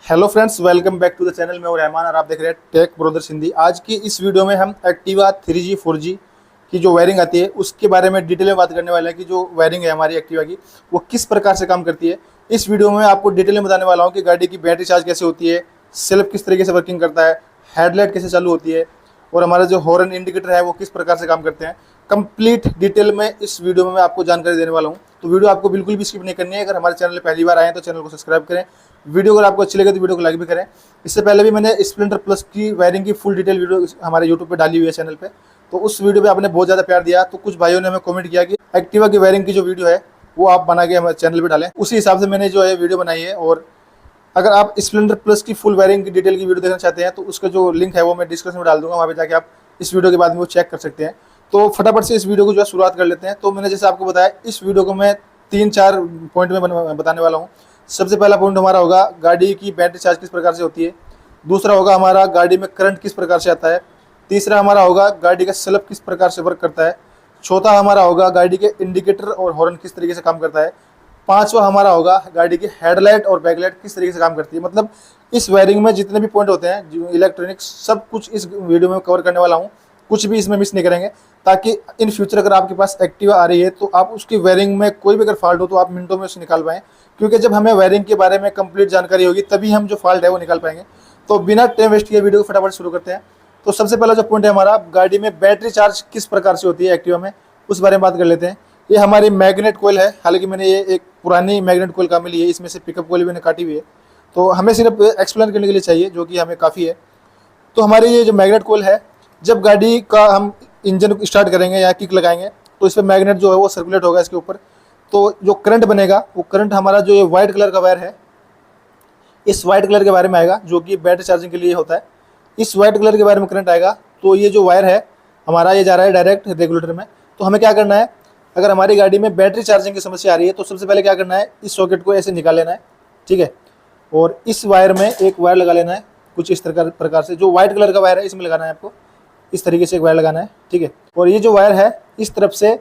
Hello friends, welcome back to the channel. मैं हूं रहमान और आप देख रहे हैं टेक ब्रदर्स हिंदी। आज की इस वीडियो में हम एक्टिवा 3G 4G की जो वायरिंग आती है उसके बारे में डिटेल में बात करने वाले हैं कि जो वायरिंग है हमारी एक्टिवा की वो किस प्रकार से काम करती है। इस वीडियो में आपको डिटेल में बताने वाला हूँ कि गाड़ी की बैटरी चार्ज कैसे होती है, सेल्फ किस तरीके से वर्किंग करता है, हेडलाइट कैसे चालू होती है और हमारा जो हॉर्न इंडिकेटर है वो किस प्रकार से काम करते हैं। कंप्लीट डिटेल में इस वीडियो में मैं आपको जानकारी देने वाला हूँ, तो वीडियो आपको बिल्कुल भी स्किप नहीं करनी है। अगर हमारे चैनल पर पहली बार आए हैं तो चैनल को सब्सक्राइब करें। वीडियो अगर आपको अच्छी लगे तो वीडियो को लाइक भी करें। इससे पहले भी मैंने स्प्लेंडर प्लस की वायरिंग की फुल डिटेल वीडियो हमारे यूट्यूब पे डाली हुई है चैनल पे, तो उस वीडियो पे आपने बहुत ज़्यादा प्यार दिया, तो कुछ भाइयों ने हमें कमेंट किया कि एक्टिवा की वायरिंग की जो वीडियो है वो आप बना के हमारे चैनल पे डालें। उसी हिसाब से मैंने जो है वीडियो बनाई है। और अगर आप स्प्लेंडर प्लस की फुल वायरिंग की डिटेल की वीडियो देखना चाहते हैं तो उसका जो लिंक है वो मैं डिस्क्रिप्शन में डाल दूंगा, वहाँ पे जाके आप इस वीडियो के बाद में वो चेक कर सकते हैं। तो फटाफट से इस वीडियो को जो है शुरुआत कर लेते हैं। तो मैंने जैसे आपको बताया, इस वीडियो को मैं 3-4 पॉइंट में बताने वाला हूँ। सबसे पहला पॉइंट हमारा होगा गाड़ी की बैटरी चार्ज किस प्रकार से होती है। दूसरा होगा हमारा गाड़ी में करंट किस प्रकार से आता है। तीसरा हमारा होगा गाड़ी का सेल्फ किस प्रकार से वर्क करता है। चौथा हमारा होगा गाड़ी के इंडिकेटर और हॉर्न किस तरीके से काम करता है। पांचवा हमारा होगा गाड़ी की हेडलाइट और बैकलाइट किस तरीके से काम करती है। मतलब इस वायरिंग में जितने भी पॉइंट होते हैं जो इलेक्ट्रॉनिक्स, सब कुछ इस वीडियो में कवर करने वाला हूँ। कुछ भी इसमें मिस नहीं करेंगे, ताकि इन फ्यूचर अगर आपके पास एक्टिवा आ रही है तो आप उसकी वायरिंग में कोई भी अगर फॉल्ट हो तो आप मिनटों में उसे निकाल पाएँ। क्योंकि जब हमें वायरिंग के बारे में कंप्लीट जानकारी होगी तभी हम जो फॉल्ट है वो निकाल पाएंगे। तो बिना टाइम वेस्ट किए वीडियो को फटाफट शुरू करते हैं। तो सबसे पहला जो पॉइंट है हमारा, गाड़ी में बैटरी चार्ज किस प्रकार से होती है एक्टिवा में, उस बारे में बात कर लेते हैं। ये हमारी मैग्नेट कोयल है। हालांकि मैंने ये एक पुरानी मैग्नेट कोयल काम में ली है, इसमें से पिकअप कोयल भी मैंने काटी हुई है, तो हमें सिर्फ एक्सप्लेन करने के लिए चाहिए, जो कि हमें काफ़ी है। तो हमारी ये जो मैग्नेट कोयल है, जब गाड़ी का हम इंजन स्टार्ट करेंगे या किक लगाएंगे तो इस पर मैग्नेट जो है वो सर्कुलेट होगा इसके ऊपर। तो जो करंट बनेगा वो करंट हमारा जो ये वाइट कलर का वायर है, इस वाइट कलर के बारे में आएगा, जो कि बैटरी चार्जिंग के लिए होता है। इस वाइट कलर के बारे में करंट आएगा। तो ये जो वायर है हमारा, ये जा रहा है डायरेक्ट रेगुलेटर में। तो हमें क्या करना है, अगर हमारी गाड़ी में बैटरी चार्जिंग की समस्या आ रही है तो सबसे पहले क्या करना है, इस सॉकेट को ऐसे निकाल लेना है, ठीक है। और इस वायर में एक वायर लगा लेना है, कुछ इस प्रकार से। जो व्हाइट कलर का वायर है इसमें लगाना है आपको, इस तरीके से एक वायर लगाना है, ठीक है। और ये जो वायर है इस तरफ से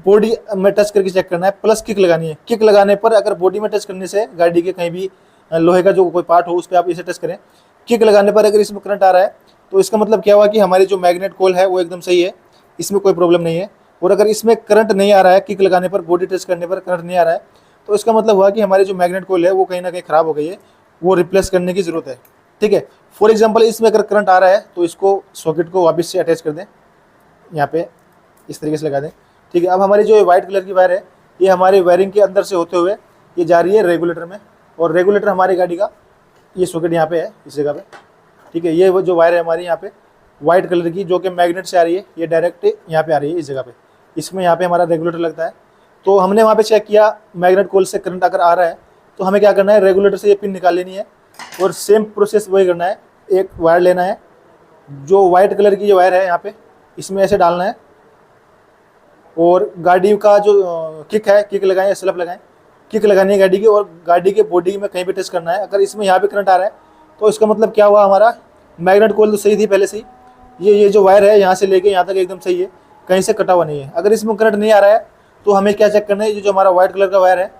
बॉडी में टच करके चेक करना है, प्लस किक लगानी है। किक लगाने पर अगर बॉडी में टच करने से गाड़ी के कहीं भी लोहे का जो कोई पार्ट हो उस पर आप इसे टच करें, किक लगाने पर अगर इसमें करंट आ रहा है तो इसका मतलब क्या हुआ कि हमारी जो मैग्नेट कोयल है वो एकदम सही है, इसमें कोई प्रॉब्लम नहीं है। और अगर इसमें करंट नहीं आ रहा है, किक लगाने पर, बॉडी टच करने पर करंट नहीं आ रहा है, तो इसका मतलब हुआ कि हमारी जो मैग्नेट कोयल है वो कहीं ना कहीं ख़राब हो गई है, वो रिप्लेस करने की ज़रूरत है, ठीक है। फॉर एग्जाम्पल, इसमें अगर करंट आ रहा है तो इसको सॉकेट को वापस से अटैच कर दें, यहाँ पे इस तरीके से लगा दें, ठीक है। अब हमारी जो वाइट कलर की वायर है ये हमारे वायरिंग के अंदर से होते हुए ये जा रही है रेगुलेटर में। और रेगुलेटर हमारी गाड़ी का ये सॉकेट यहाँ पे है, इस जगह पे, ठीक है। ये वो जो वायर है हमारी यहाँ पे वाइट कलर की, जो कि मैग्नेट से आ रही है, ये डायरेक्ट यहाँ पे आ रही है, इस जगह पे। इसमें यहाँ पे हमारा रेगुलेटर लगता है। तो हमने वहाँ पे चेक किया मैग्नेट कोयल से करंट अगर आ रहा है तो हमें क्या करना है, रेगुलेटर से ये पिन निकाल लेनी है और सेम प्रोसेस वही करना है। एक वायर लेना है, जो वाइट कलर की जो वायर है यहाँ पे, इसमें ऐसे डालना है। और गाड़ी का जो किक है, किक लगाएं या स्लैप लगाएं, किक लगानी है गाड़ी की, और गाड़ी के बॉडी में कहीं भी टच करना है। अगर इसमें यहाँ पे करंट आ रहा है तो इसका मतलब क्या हुआ, हमारा मैग्नेट कोयल तो सही थी पहले से ही। ये जो वायर है यहाँ से लेके यहाँ तक एकदम सही है, कहीं से कटा हुआ नहीं है। अगर इसमें करंट नहीं आ रहा है तो हमें क्या चेक करना है, ये जो हमारा व्हाइट कलर का वायर है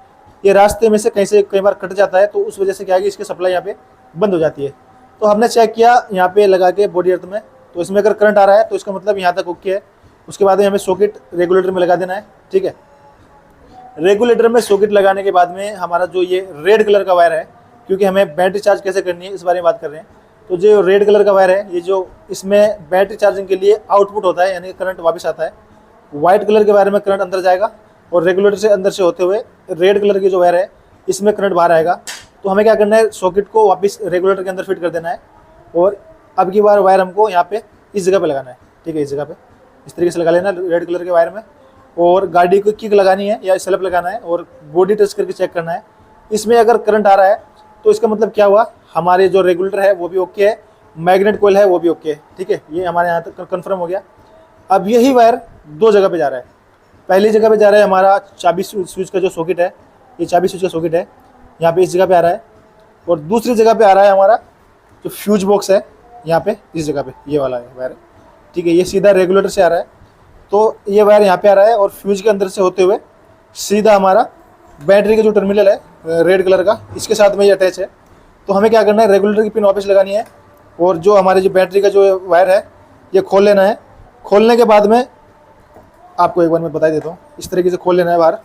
ये रास्ते में से कहीं से कई बार कट जाता है, तो उस वजह से क्या है कि इसकी सप्लाई यहाँ पे बंद हो जाती है। तो हमने चेक किया यहाँ पे लगा के बॉडी अर्थ में, तो इसमें अगर करंट आ रहा है तो इसका मतलब यहाँ तक ओके है। उसके बाद में हमें सॉकेट रेगुलेटर में लगा देना है, ठीक है। रेगुलेटर में सॉकेट लगाने के बाद में हमारा जो ये रेड कलर का वायर है, क्योंकि हमें बैटरी चार्ज कैसे करनी है इस बारे में बात कर रहे हैं, तो जो रेड कलर का वायर है ये जो इसमें बैटरी चार्जिंग के लिए आउटपुट होता है, यानी करंट वापस आता है। व्हाइट कलर के वायर में करंट अंदर जाएगा और रेगुलेटर से अंदर से होते हुए रेड कलर की जो वायर है इसमें करंट बाहर आएगा। तो हमें क्या करना है, सॉकेट को वापस रेगुलेटर के अंदर फिट कर देना है। और अब की बार वायर हमको यहाँ पे इस जगह पे लगाना है, ठीक है। इस जगह पे इस तरीके से लगा लेना रेड कलर के वायर में। और गाड़ी को किक लगानी है या स्लैप लगाना है और बॉडी टच करके चेक करना है। इसमें अगर करंट आ रहा है तो इसका मतलब क्या हुआ, हमारे जो रेगुलेटर है वो भी ओके है, मैग्नेट कोयल है वो भी ओके है, ठीक है। ये हमारे यहाँ तक कन्फर्म हो गया। अब यही वायर दो जगह पे जा रहा है। पहली जगह पे जा रहा है हमारा चाबी स्विच का जो सॉकेट है, ये चाबी स्विच का सॉकेट है, यहाँ पे इस जगह पे आ रहा है। और दूसरी जगह पे आ रहा है हमारा जो फ्यूज बॉक्स है, यहाँ पे इस जगह पे ये वाला है वायर, ठीक है। ये सीधा रेगुलेटर से आ रहा है, तो ये वायर यहाँ पे आ रहा है और फ्यूज के अंदर से होते हुए सीधा हमारा बैटरी का जो टर्मिनल है रेड कलर का, इसके साथ में ये अटैच है। तो हमें क्या करना है, रेगुलेटर की पिन वापस लगानी है और जो हमारे जो बैटरी का जो वायर है ये खोल लेना है। खोलने के बाद में आपको एक बार मैं बता देता हूँ, इस तरीके से खोल लेना है बाहर।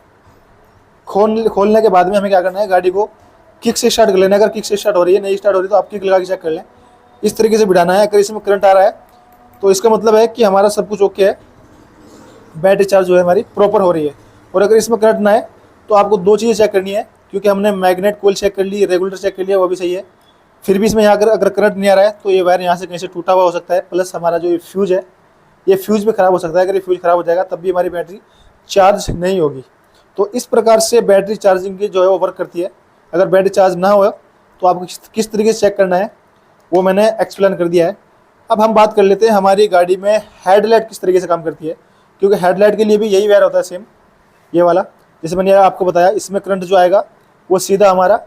खोलने के बाद में हमें क्या करना है, गाड़ी को किक से स्टार्ट कर लेना है। अगर किक से स्टार्ट हो रही है, नहीं स्टार्ट हो रही तो आप किक लगा के चेक कर लें। इस तरीके से बिठाना है। अगर इसमें करंट आ रहा है तो इसका मतलब है कि हमारा सब कुछ ओके है, बैटरी चार्ज जो है हमारी प्रॉपर हो रही है। और अगर इसमें करंट ना है तो आपको दो चीज़ें चेक करनी है, क्योंकि हमने मैग्नेट कोयल चेक कर ली, रेगुलेटर चेक कर लिया, वो भी सही है। फिर भी इसमें यहाँ अगर करंट नहीं आ रहा है तो ये वायर यहाँ से कहीं से टूटा हुआ हो सकता है, प्लस हमारा जो ये फ्यूज़ है ये फ्यूज़ भी ख़राब हो सकता है। अगर ये फ्यूज़ ख़राब हो जाएगा तब भी हमारी बैटरी चार्ज नहीं होगी। तो इस प्रकार से बैटरी चार्जिंग की जो है वो वर्क करती है। अगर बैटरी चार्ज ना हो तो आपको किस तरीके से चेक करना है वो मैंने एक्सप्लेन कर दिया है। अब हम बात कर लेते हैं हमारी गाड़ी में हेडलाइट किस तरीके से काम करती है, क्योंकि हेडलाइट के लिए भी यही वायर होता है सेम, ये वाला। जैसे मैंने आपको बताया, इसमें करंट जो आएगा वो सीधा हमारा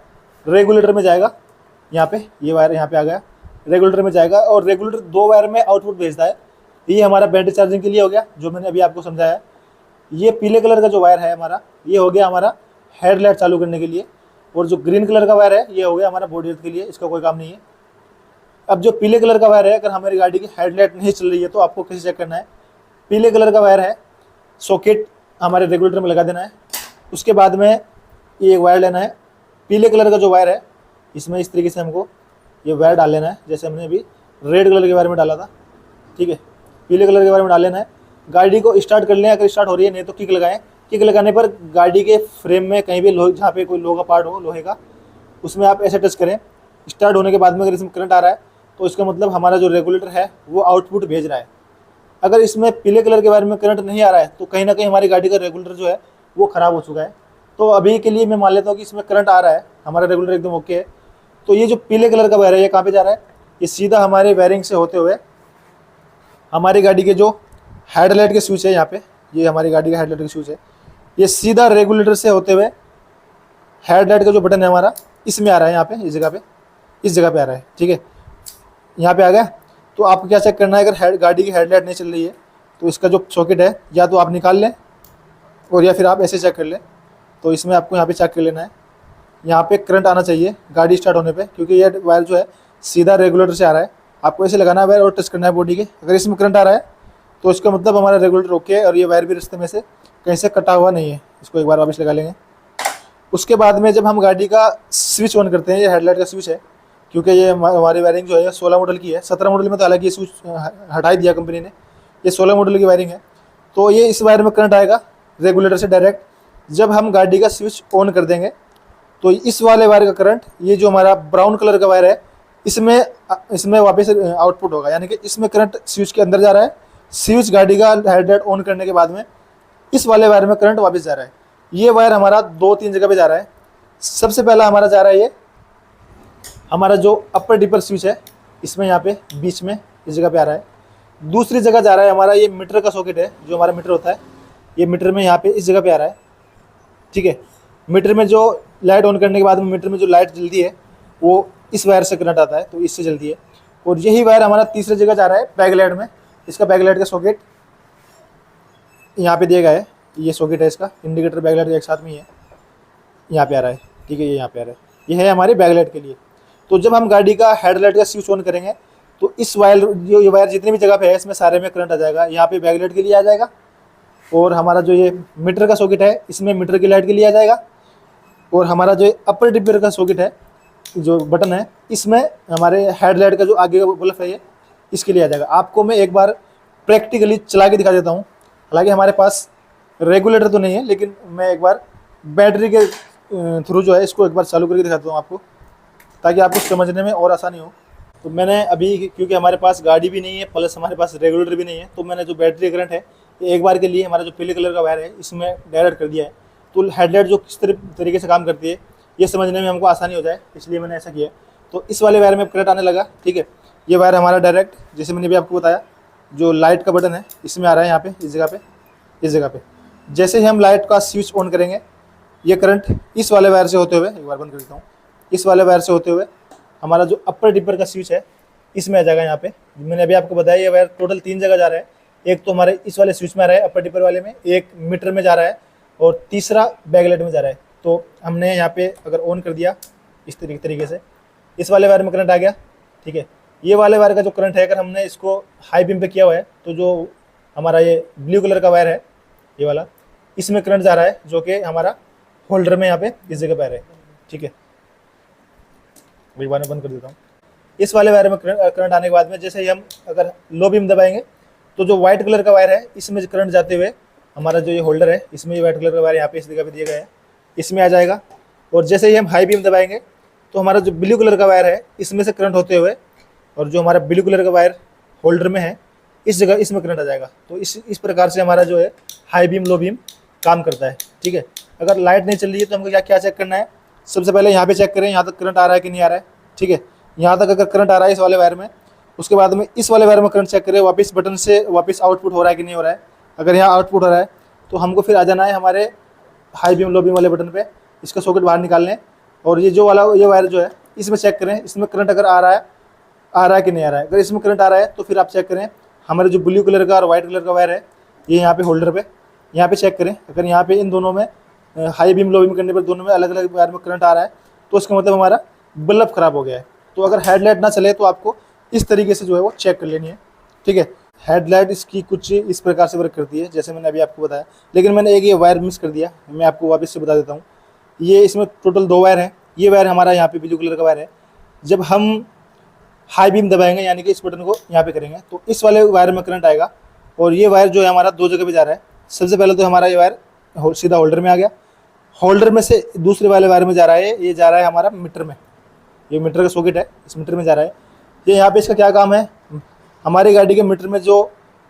रेगुलेटर में जाएगा। यहाँ पे ये वायर यहाँ पे आ गया, रेगुलेटर में जाएगा और रेगुलेटर दो वायर में आउटपुट भेजता है। ये हमारा बैटरी चार्जिंग के लिए हो गया, जो मैंने अभी आपको समझाया। ये पीले कलर का जो वायर है हमारा, ये हो गया हमारा हेडलाइट चालू करने के लिए। और जो ग्रीन कलर का वायर है ये हो गया हमारा बॉडी अर्थ के लिए, इसका कोई काम नहीं है। अब जो पीले कलर का वायर है, अगर हमारी गाड़ी की हेडलाइट नहीं चल रही है तो आपको कैसे चेक करना है। पीले कलर का वायर है, सॉकेट हमारे रेगुलेटर में लगा देना है। उसके बाद में ये वायर लेना है, पीले कलर का जो वायर है इसमें इस तरीके से हमको ये वायर डाल लेना है, जैसे हमने अभी रेड कलर के वायर में डाला था। ठीक है, पीले कलर के वायर में डाल लेना है। गाड़ी को स्टार्ट कर लें, अगर स्टार्ट हो रही है, नहीं तो किक लगाएं। किक लगाने पर गाड़ी के फ्रेम में कहीं भी जहाँ पे कोई लोहे का पार्ट हो, लोहे का, उसमें आप ऐसे टच करें। स्टार्ट होने के बाद में अगर इसमें करंट आ रहा है तो इसका मतलब हमारा जो रेगुलेटर है वो आउटपुट भेज रहा है। अगर इसमें पीले कलर के वायर में करंट नहीं आ रहा है तो कहीं ना कहीं हमारी गाड़ी का रेगुलेटर जो है वो ख़राब हो चुका है। तो अभी के लिए मैं मान लेता हूँ कि इसमें करंट आ रहा है, हमारा रेगुलेटर एकदम ओके है। तो ये जो पीले कलर का वायर है ये कहाँ पे जा रहा है, ये सीधा हमारे वायरिंग से होते हुए हमारी गाड़ी के जो हेडलाइट के स्विच है, यहाँ पे ये हमारी गाड़ी का हेडलाइट का स्विच है, ये सीधा रेगुलेटर से होते हुए हेडलाइट का जो बटन है हमारा इसमें आ रहा है, यहाँ पे इस जगह पे आ रहा है। ठीक है, यहाँ पे आ गया। तो आपको क्या चेक करना है, अगर गाड़ी की हेडलाइट नहीं चल रही है तो इसका जो सॉकेट है या तो आप निकाल लें और या फिर आप ऐसे चेक कर लें। तो इसमें आपको यहाँ पे चेक कर लेना है, यहाँ पे करंट आना चाहिए गाड़ी स्टार्ट होने पे, क्योंकि ये वायर जो है सीधा रेगुलेटर से आ रहा है। आपको ऐसे लगाना है वायर और टच करना है बॉडी के। अगर इसमें करंट आ रहा है तो इसका मतलब हमारा रेगुलेटर ओके है और ये वायर भी रास्ते में से कहीं से कटा हुआ नहीं है। इसको एक बार वापस लगा लेंगे। उसके बाद में जब हम गाड़ी का स्विच ऑन करते हैं, ये हेडलाइट का स्विच है, क्योंकि ये हमारी वायरिंग जो है 16 मॉडल की है। 17 मॉडल में तो हालांकि ये स्विच हटा दिया कंपनी ने, ये 16 मॉडल की वायरिंग है। तो ये इस वायर में करंट आएगा रेगुलेटर से डायरेक्ट। जब हम गाड़ी का स्विच ऑन कर देंगे तो इस वाले वायर का करंट, ये जो हमारा ब्राउन कलर का वायर है, इसमें वापस आउटपुट होगा, यानी कि इसमें करंट स्विच के अंदर जा रहा है। स्विच गाड़ी का हेडलाइट ऑन करने के बाद में इस वाले वायर में करंट वापस जा रहा है। ये वायर हमारा 2-3 जगह पे जा रहा है। सबसे पहला हमारा जा रहा है ये हमारा जो अपर डिपर स्विच है, इसमें यहाँ पे बीच में इस जगह पे आ रहा है। दूसरी जगह जा रहा है हमारा ये मीटर का सॉकेट है, जो हमारा मीटर होता है, ये मीटर में यहाँ पे इस जगह पे आ रहा है। ठीक है, मीटर में जो लाइट ऑन करने के बाद में मीटर में जो लाइट जलती है वो इस वायर से करंट आता है, तो इससे जलती है। और यही वायर हमारा तीसरी जगह जा रहा है बैकलाइट में। इसका बैकलाइट का सॉकेट यहाँ पे दिया गया है, ये सॉकेट है इसका, इंडिकेटर बैकलाइट एक साथ में ही है, यहाँ पे आ रहा है। ठीक है, ये यहाँ पे आ रहा है, ये है हमारी बैकलाइट के लिए। तो जब हम गाड़ी का हेडलाइट का स्विच ऑन करेंगे तो इस वायर, जो ये वायर जितनी भी जगह पे है इसमें सारे में करंट आ जाएगा। यहाँ पे बैकलाइट के लिए आ जाएगा और हमारा जो ये मीटर का सॉकेट है इसमें मीटर की लाइट के लिए आ जाएगा। और हमारा जो अपर डिपर का सॉकेट है, जो बटन है, इसमें हमारे हेडलाइट का जो आगे का बल्ब है ये इसके लिए आ जाएगा। आपको मैं एक बार प्रैक्टिकली चला के दिखा देता हूँ। हालांकि हमारे पास रेगुलेटर तो नहीं है, लेकिन मैं एक बार बैटरी के थ्रू जो है इसको एक बार चालू करके दिखाता हूँ आपको, ताकि आपको समझने में और आसानी हो। तो मैंने अभी, क्योंकि हमारे पास गाड़ी भी नहीं है प्लस हमारे पास रेगुलेटर भी नहीं है, तो मैंने जो बैटरी करंट है ये एक बार के लिए हमारा जो पीले कलर का वायर है इसमें डायरेक्ट कर दिया है। तो हेडलाइट जो किस तरीके से काम करती है ये समझने में हमको आसानी हो जाए, इसलिए मैंने ऐसा किया। तो इस वाले वायर में करंट आने लगा। ठीक है, ये वायर हमारा डायरेक्ट, जैसे मैंने भी आपको बताया, जो लाइट का बटन है इसमें आ रहा है, यहाँ पे इस जगह पे। जैसे ही हम लाइट का स्विच ऑन करेंगे ये करंट इस वाले वायर से होते हुए, एक बार बंद कर देता हूँ, इस वाले वायर से होते हुए हमारा जो अपर डिपर का स्विच है इसमें आ जाएगा। यहाँ पे मैंने अभी आपको बताया ये वायर टोटल 3 जगह जा रहा है। एक तो हमारे इस वाले स्विच में आ रहा है अपर डिपर वाले में, एक मीटर में जा रहा है और तीसरा बैकलाइट में जा रहा है। तो हमने यहाँ पे अगर ऑन कर दिया इस तरीके से, इस वाले वायर में करंट आ गया, ठीक है। ये वाले वायर का जो करंट है, अगर हमने इसको हाई बीम पे किया हुआ है तो जो हमारा ये ब्लू कलर का वायर है, ये वाला, इसमें करंट जा रहा है, जो कि हमारा होल्डर में यहाँ पे इस जगह पे आ रहा है, ठीक है। एक बार मैं बंद कर देता हूँ। इस वाले वायर में करंट आने के बाद में जैसे ही हम अगर लो बीम दबाएंगे तो जो व्हाइट कलर का वायर है इसमें करंट जाते हुए हमारा जो ये होल्डर है, इसमें ये व्हाइट कलर का वायर यहाँ पे इस जगह पे दिया गया है, इसमें आ जाएगा। और जैसे ही हम हाई बीम दबाएंगे तो हमारा जो ब्लू कलर का वायर है इसमें से करंट होते हुए, और जो हमारा ब्लू कलर का वायर होल्डर में है इस जगह, इसमें करंट आ जाएगा। तो इस प्रकार से हमारा जो है हाई बीम लो बीम काम करता है, ठीक है। अगर लाइट नहीं चल रही है तो हमको क्या क्या चेक करना है, सबसे पहले यहाँ पे चेक करें यहाँ तक करंट आ रहा है कि नहीं आ रहा है, ठीक है। यहाँ तक अगर करंट आ रहा है इस वाले वायर में, उसके बाद में इस वाले वायर में करंट चेक करें, वापस बटन से वापस आउटपुट हो रहा है कि नहीं हो रहा है। अगर यहाँ आउटपुट हो रहा है तो हमको फिर आ जाना है हमारे हाई बीम लो बीम वाले बटन पे, इसका सॉकेट बाहर निकालने, और ये जो वाला ये वायर जो है इसमें चेक करें, इसमें करंट अगर आ रहा है कि नहीं आ रहा है। अगर इसमें करंट आ रहा है तो फिर आप चेक करें हमारे जो ब्लू कलर का और वाइट कलर का वायर है ये यहाँ पे होल्डर पे, यहाँ पे चेक करें। अगर यहाँ पे इन दोनों में हाई बीम लो बीम करने पर दोनों में अलग अलग वायर में करंट आ रहा है तो उसका मतलब हमारा बल्ब खराब हो गया है। तो अगर हेडलाइट ना चले तो आपको इस तरीके से जो है वो चेक कर लेनी है, ठीक है। हेडलाइट इसकी कुछ इस प्रकार से वर्क करती है जैसे मैंने अभी आपको बताया, लेकिन मैंने एक ये वायर मिस कर दिया, मैं आपको वापस से बता देता हूँ। ये इसमें टोटल 2 वायर हैं, ये वायर हमारा यहाँ पे ब्लू कलर का वायर है। जब हम हाई बीम दबाएंगे यानी कि इस बटन को यहाँ पे करेंगे तो इस वाले वायर में करंट आएगा, और ये वायर जो है हमारा 2 जगह पे जा रहा है। सबसे पहले तो हमारा ये वायर सीधा होल्डर में आ गया, होल्डर में से दूसरे वाले वायर में जा रहा है, ये जा रहा है हमारा मीटर में, ये मीटर का सॉकेट है, इस मीटर में जा रहा है। ये यहाँ पे इसका क्या काम है, हमारी गाड़ी के मीटर में जो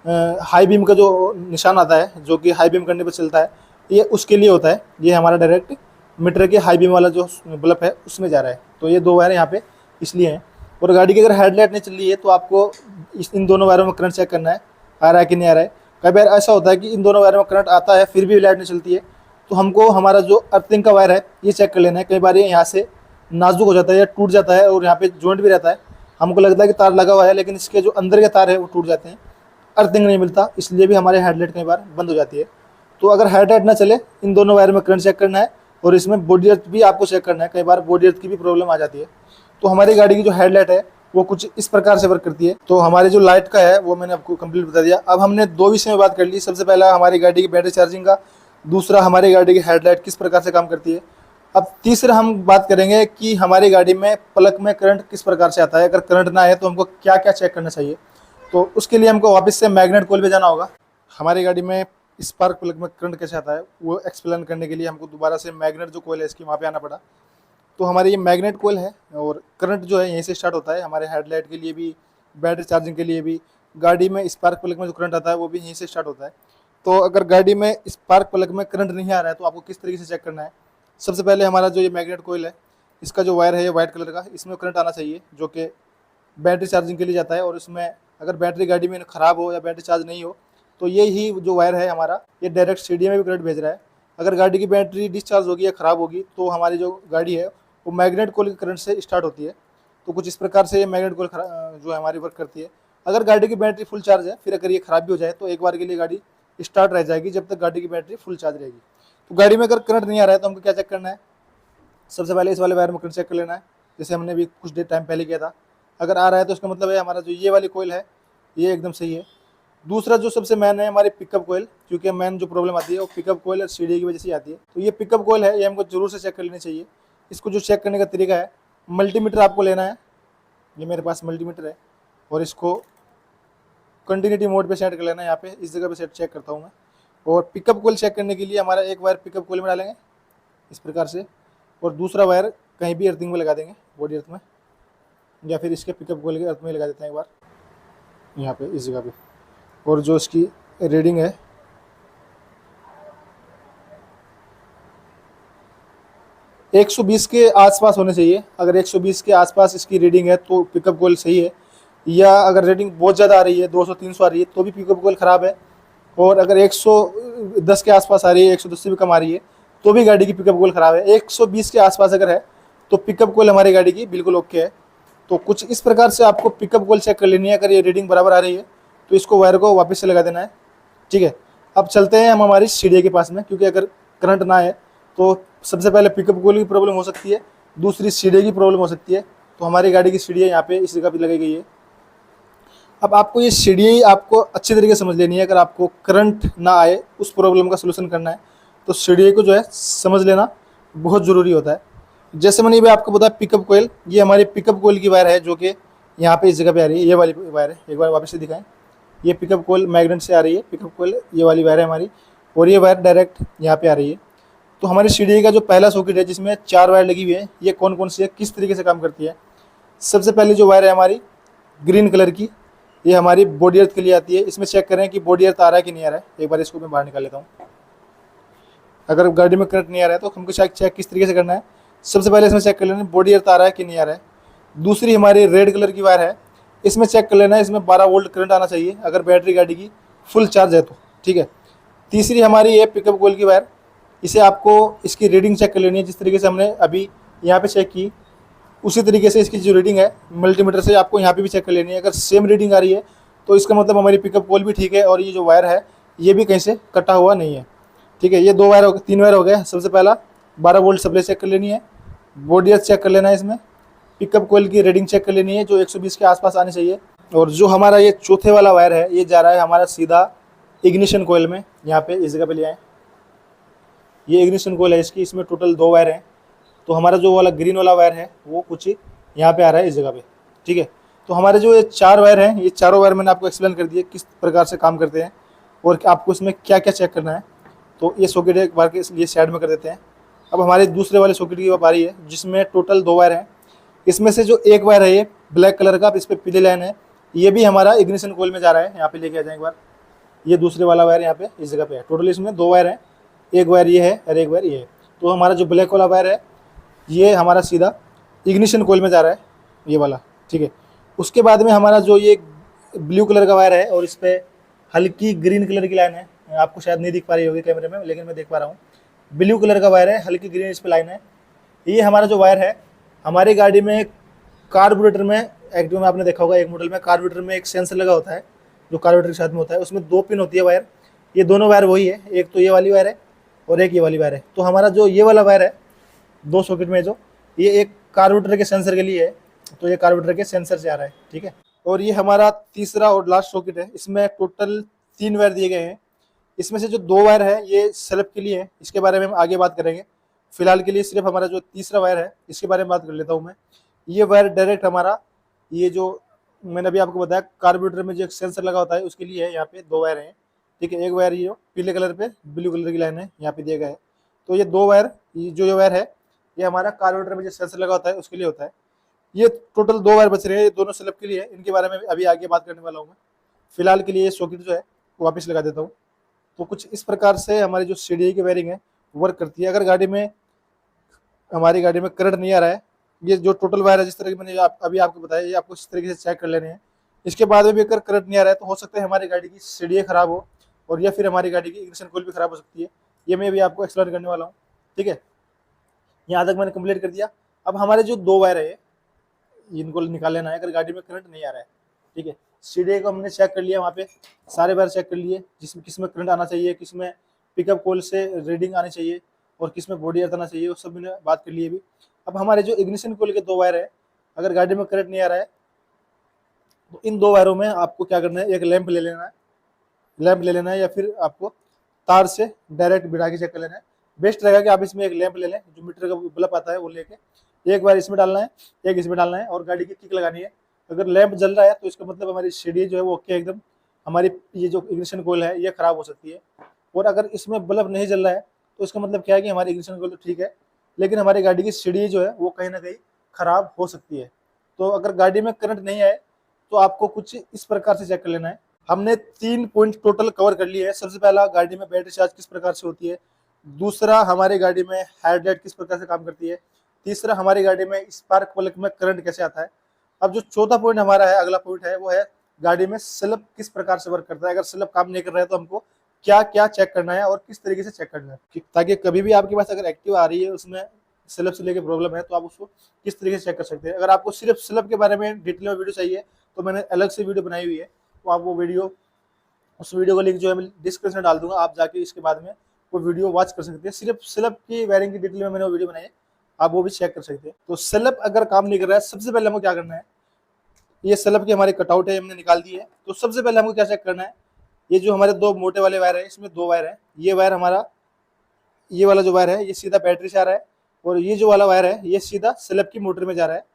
हाई बीम का जो निशान आता है जो कि हाई बीम करने पर चलता है, ये उसके लिए होता है। ये हमारा डायरेक्ट मीटर के हाई बीम वाला जो बल्ब है उसमें जा रहा है। तो ये 2 वायर यहाँ पे इसलिए हैं। और गाड़ी की अगर हेडलाइट नहीं चल रही है तो आपको इन दोनों वायरों में करंट चेक करना है, आ रहा है कि नहीं आ रहा है। कई बार ऐसा होता है कि इन दोनों वायरों में करंट आता है फिर भी लाइट नहीं चलती है, तो हमको हमारा जो अर्थिंग का वायर है ये चेक कर लेना है। कई बार ये यहाँ से नाजुक हो जाता है या टूट जाता है, और यहाँ पे जॉइंट भी रहता है, हमको लगता है कि तार लगा हुआ है लेकिन इसके जो अंदर के तार है वो टूट जाते हैं, अर्थिंग नहीं मिलता, इसलिए भी हमारे हेडलाइट कई बार बंद हो जाती है। तो अगर हेडलाइट ना चले इन दोनों वायर में करंट चेक करना है, और इसमें बॉडी अर्थ भी आपको चेक करना है, कई बार बॉडी अर्थ की भी प्रॉब्लम आ जाती है। तो हमारी गाड़ी की जो हेडलाइट है वो कुछ इस प्रकार से वर्क करती है। तो हमारी जो लाइट का है वो मैंने आपको कंप्लीट बता दिया। अब हमने 2 विषय में बात कर ली, सबसे पहला हमारी गाड़ी की बैटरी चार्जिंग का, दूसरा हमारी गाड़ी की हेडलाइट किस प्रकार से काम करती है। अब तीसरा हम बात करेंगे कि हमारी गाड़ी में प्लग में करंट किस प्रकार से आता है, अगर करंट ना आए तो हमको क्या क्या चेक करना चाहिए। तो उसके लिए हमको वापस से मैग्नेट कॉइल पे जाना होगा। हमारी गाड़ी में स्पार्क प्लग में करंट कैसे आता है वो एक्सप्लेन करने के लिए हमको दोबारा से मैग्नेट जो कॉइल है इसकी वहाँ पे आना पड़ा। तो हमारी ये मैग्नेट कॉइल है, और करंट जो है यहीं से स्टार्ट होता है। हमारे हेडलाइट के लिए भी, बैटरी चार्जिंग के लिए भी, गाड़ी में स्पार्क प्लग में जो करंट आता है वो भी यहीं से स्टार्ट होता है। तो अगर गाड़ी में स्पार्क प्लग में करंट नहीं आ रहा है तो आपको किस तरीके से चेक करना है। सबसे पहले हमारा जो ये मैग्नेट कॉइल है इसका जो वायर है ये वाइट कलर का, इसमें करंट आना चाहिए जो कि बैटरी चार्जिंग के लिए जाता है। और इसमें अगर बैटरी गाड़ी में ख़राब हो या बैटरी चार्ज नहीं हो तो ये ही जो वायर है हमारा ये डायरेक्ट सीडी में भी करंट भेज रहा है। अगर गाड़ी की बैटरी डिस्चार्ज होगी या ख़राब होगी तो हमारी जो गाड़ी है वो मैग्नेट कॉइल के करंट से स्टार्ट होती है। तो कुछ इस प्रकार से ये मैग्नेट कॉइल जो है हमारी वर्क करती है। अगर गाड़ी की बैटरी फुल चार्ज है, फिर अगर ये ख़राब भी हो जाए तो एक बार के लिए गाड़ी स्टार्ट रह जाएगी जब तक गाड़ी की बैटरी फुल चार्ज रहेगी। तो गाड़ी में अगर करंट नहीं आ रहा है तो हमको क्या चेक करना है, सबसे पहले इस वाले वायर में करंट चेक कर लेना है, जैसे हमने भी कुछ देर टाइम पहले किया था। अगर आ रहा है तो उसका मतलब है हमारा जो ये वाली कॉइल है ये एकदम सही है। दूसरा जो सबसे मेन है हमारी पिकअप कॉइल, क्योंकि मेन जो प्रॉब्लम आती है वो पिकअप कॉइल और सीडी की वजह से आती है। तो ये पिकअप कॉइल है, ये हमको जरूर से चेक कर लेनी चाहिए। इसको जो चेक करने का तरीका है, मल्टीमीटर आपको लेना है, ये मेरे पास मल्टीमीटर है, और इसको कंटिन्यूटी मोड पे सेट कर लेना है। यहाँ पे इस जगह पे सेट चेक करता हूँ मैं। और पिकअप कॉइल चेक करने के लिए हमारा एक वायर पिकअप कॉइल में डालेंगे इस प्रकार से, और दूसरा वायर कहीं भी अर्थिंग में लगा देंगे, बॉडी अर्थ में, या फिर इसके पिकअप कॉइल के अर्थ में लगा देते हैं एक बार यहाँ पे इस जगह पे। और जो इसकी रीडिंग है 120 के आसपास होने चाहिए। अगर 120 के आसपास इसकी रीडिंग है तो पिकअप कॉइल सही है, या अगर रीडिंग बहुत ज़्यादा आ रही है 200-300 आ रही है तो भी पिकअप कॉइल ख़राब है। और अगर 110 के आसपास आ रही है, 110 से भी कम आ रही है तो भी गाड़ी की पिकअप कॉइल ख़राब है। 120 के आसपास अगर है तो पिकअप कॉइल हमारी गाड़ी की बिल्कुल ओके है। तो कुछ इस प्रकार से आपको पिकअप कॉइल चेक कर लेनी है। अगर ये रीडिंग बराबर आ रही है तो इसको वायर को वापस से लगा देना है, ठीक है। अब चलते हैं हम हमारी सीढ़ी के पास में, क्योंकि अगर करंट ना है तो सबसे पहले पिकअप कॉइल की प्रॉब्लम हो सकती है, दूसरी सीढ़ी की प्रॉब्लम हो सकती है। तो हमारी गाड़ी की सीढ़ियाँ यहाँ पे इस जगह पे लगाई गई है। अब आपको ये सीढ़ी आपको अच्छी तरीके से समझ लेनी है। अगर आपको करंट ना आए, उस प्रॉब्लम का सलूशन करना है, तो सीढ़ी को जो है समझ लेना बहुत ज़रूरी होता है। जैसे मैंने ये भी आपको बताया पिकअप कोयल, ये हमारी पिकअप कोयल की वायर है जो कि यहाँ पे इस जगह पे आ रही है। ये वाली वायर है, एक बार वापस से दिखाएं। ये पिकअप कोयल मैग्नेट से आ रही है, पिकअप कोयल ये वाली वायर है हमारी, और ये वायर डायरेक्ट यहाँ पे आ रही है। तो हमारी सीढ़ी का जो पहला सॉकेट है जिसमें 4 वायर लगी हुई है, ये कौन कौन सी है, किस तरीके से काम करती है। सबसे पहले जो वायर है हमारी ग्रीन कलर की, ये हमारी बॉडी अर्थ के लिए आती है। इसमें चेक करें कि बॉडी अर्थ आ रहा है कि नहीं आ रहा है। एक बार इसको मैं बाहर निकाल लेता हूँ। अगर गाड़ी में करंट नहीं आ रहा है तो हमको चेक किस तरीके से करना है। सबसे पहले इसमें चेक कर लेना बॉडी अर्थ आ रहा है कि नहीं आ रहा है। दूसरी हमारी रेड कलर की वायर है, इसमें चेक कर लेना है इसमें 12 वोल्ट करंट आना चाहिए अगर बैटरी गाड़ी की फुल चार्ज है तो, ठीक है। तीसरी हमारी है पिकअप कोयल की वायर, इसे आपको इसकी रीडिंग चेक कर लेनी है। जिस तरीके से हमने अभी यहाँ पे चेक की, उसी तरीके से इसकी जो रीडिंग है मल्टीमीटर से आपको यहाँ पे भी चेक कर लेनी है। अगर सेम रीडिंग आ रही है तो इसका मतलब हमारी पिकअप कोयल भी ठीक है और ये जो वायर है ये भी कहीं से कटा हुआ नहीं है, ठीक है। ये 2 वायर हो गए, 3 वायर हो गए। सबसे पहला 12 वोल्ट सप्लाई चेक कर लेनी है, बॉडी अर्थ चेक कर लेना है, इसमें पिकअप कोयल की रीडिंग चेक कर लेनी है जो 120 के आसपास आनी चाहिए। और जो हमारा ये चौथे वाला वायर है ये जा रहा है हमारा सीधा इग्निशन कोयल में। यहाँ पे इस जगह पे ले आए, ये इग्निशन कोयल है इसकी, इसमें टोटल 2 वायर हैं। तो हमारा जो वाला ग्रीन वाला वायर है वो कुछ यहाँ पे आ रहा है इस जगह पे, ठीक है। तो हमारे जो ये 4 वायर हैं, ये चारों वायर मैंने आपको एक्सप्लेन कर दिए किस प्रकार से काम करते हैं और आपको इसमें क्या क्या चेक करना है। तो ये सॉकेट एक बार के लिए साइड में कर देते हैं। अब हमारे दूसरे वाले सॉकेट की बारी है जिसमें टोटल 2 वायर हैं। इसमें से जो एक वायर है ये ब्लैक कलर का, इस पर पीली लाइन है, ये भी हमारा इग्निशन कोयल में जा रहा है। यहाँ पे लेके आ जाए एक बार, ये दूसरे वाला वायर यहाँ पे इस जगह पे है। टोटल इसमें 2 वायर हैं, एक वायर ये है और एक वायर ये है। तो हमारा जो ब्लैक वाला वायर है ये हमारा सीधा इग्निशन कोयल में जा रहा है, ये वाला, ठीक है। उसके बाद में हमारा जो ये ब्लू कलर का वायर है और इस पर हल्की ग्रीन कलर की लाइन है, आपको शायद नहीं दिख पा रही होगी कैमरे में लेकिन मैं देख पा रहा हूँ। ब्लू कलर का वायर है, हल्की ग्रीन इस पर लाइन है। ये हमारा जो वायर है हमारी गाड़ी में कार्बोरेटर में, एक्टिवा में आपने देखा होगा एक मॉडल में कार्बोरेटर में एक सेंसर लगा होता है जो कार्बोरेटर के साथ में होता है, उसमें 2 पिन होती है वायर। ये दोनों वायर वही है, एक तो ये वाली वायर है और एक ये वाली वायर है। तो हमारा जो ये वाला वायर है 2 सॉकेट में जो, ये एक कार्बोरेटर के सेंसर के लिए है, तो ये कार्बोरेटर के सेंसर से आ रहा है, ठीक है। और ये हमारा तीसरा और लास्ट सॉकेट है, इसमें टोटल 3 वायर दिए गए हैं। इसमें से जो 2 वायर है ये स्लैब के लिए है, इसके बारे में हम आगे बात करेंगे। फिलहाल के लिए सिर्फ हमारा जो तीसरा वायर है इसके बारे में बात कर लेता हूँ मैं। ये वायर डायरेक्ट हमारा, ये जो मैंने अभी आपको बताया कार्बोरेटर में जो एक सेंसर लगा होता है उसके लिए है। यहाँ पे 2 वायर हैं, ठीक है। एक वायर ये पीले कलर पे ब्लू कलर की लाइन है यहाँ पे दिया गया है। तो ये 2 वायर, ये वायर है ये हमारा कार्बोरेटर में जो सेंसर लगा होता है उसके लिए होता है। ये टोटल 2 वायर बच रहे हैं, ये दोनों स्लैब के लिए है। इनके बारे में अभी आगे बात करने वाला हूँ मैं। फिलहाल के लिए ये सॉकेट जो है वो वापस लगा देता हूँ। तो कुछ इस प्रकार से हमारी जो सीढ़ी की वायरिंग है वर्क करती है। अगर हमारी गाड़ी में करंट नहीं आ रहा है, ये जो टोटल वायर है जिस तरह की मैंने अभी आपको बताया, ये आपको इस तरीके से चेक कर लेने हैं। इसके बाद में भी अगर करंट नहीं आ रहा है तो हो सकता है हमारी गाड़ी की सीढ़ी खराब हो और या फिर हमारी गाड़ी की इग्निशन कोयल भी खराब हो सकती है। ये मैं भी आपको एक्सप्लेन करने वाला हूँ, ठीक है। यहाँ तक मैंने कंप्लीट कर दिया। अब हमारे जो 2 वायर है इनको निकाल लेना है अगर गाड़ी में करंट नहीं आ रहा है, ठीक है। सीढ़ी को हमने चेक कर लिया, वहाँ पे सारे वायर चेक कर लिए जिसमें किसमें करंट आना चाहिए, किसमें पिकअप कोयल से रीडिंग आनी चाहिए और किसमें बॉडी अर्थ आना चाहिए, वो सब मैंने बात कर ली अभी। अब हमारे जो इग्निशन कोयल के 2 वायर है, अगर गाड़ी में करंट नहीं आ रहा है तो इन 2 वायरों में आपको क्या करना है, एक लैंप ले लेना है या फिर आपको तार से डायरेक्ट भिड़ा के चेक कर लेना है। बेस्ट रहेगा कि आप इसमें एक लैंप ले लें, जो मीटर का बल्ब आता है वो लेके एक बार इसमें डालना है, एक इसमें डालना है और गाड़ी की किक लगानी है। अगर लैंप जल रहा है तो इसका मतलब हमारी सीढ़ी जो है वो ओके एकदम, हमारी ये जो इग्निशन कोयल है ये खराब हो सकती है। और अगर इसमें बल्ब नहीं जल रहा है तो इसका मतलब क्या है कि हमारी इग्निशन कोयल तो ठीक है लेकिन हमारी गाड़ी की सीढ़ी जो है वो कहीं ना कहीं खराब हो सकती है। तो अगर गाड़ी में करंट नहीं आए तो आपको कुछ इस प्रकार से चेक कर लेना है। हमने 3 पॉइंट टोटल कवर कर लिए है। सबसे पहला गाड़ी में बैटरी चार्ज किस प्रकार से होती है, दूसरा हमारी गाड़ी में हेडलाइट किस प्रकार से काम करती है, तीसरा हमारी गाड़ी में स्पार्क प्लग में करंट कैसे आता है। अब जो चौथा पॉइंट हमारा है, अगला पॉइंट है, वो है गाड़ी में स्लैब किस प्रकार से वर्क करता है। अगर स्लैब काम नहीं कर रहा है तो हमको क्या क्या चेक करना है और किस तरीके से चेक करना है, ताकि कभी भी आपके पास अगर एक्टिव आ रही है उसमें स्लैब से लेके प्रॉब्लम है तो आप उसको किस तरीके से चेक कर सकते हैं। अगर आपको सिर्फ स्लैब के बारे में डिटेल में वीडियो चाहिए तो मैंने अलग से वीडियो बनाई हुई है, तो आप वो वीडियो, उस वीडियो का लिंक जो है मैं डिस्क्रिप्शन में डाल दूंगा, आप जाके इसके बाद में वो वीडियो वॉच कर सकते हैं। सिर्फ स्लैब की वायरिंग की डिटेल में मैंने वो वीडियो बनाई है, आप वो भी चेक कर सकते हैं। तो सेल्फ अगर काम नहीं कर रहा है, सबसे पहले हमको क्या करना है, ये सेल्फ की हमारी कटआउट है, हमने निकाल दी है। तो सबसे पहले हमको क्या चेक करना है, ये जो हमारे दो मोटे वाले वायर है, इसमें दो वायर है। ये वायर हमारा, ये वाला जो वायर है ये सीधा बैटरी से आ रहा है, और ये जो वाला वायर है ये सीधा सेल्फ की मोटर में जा रहा है।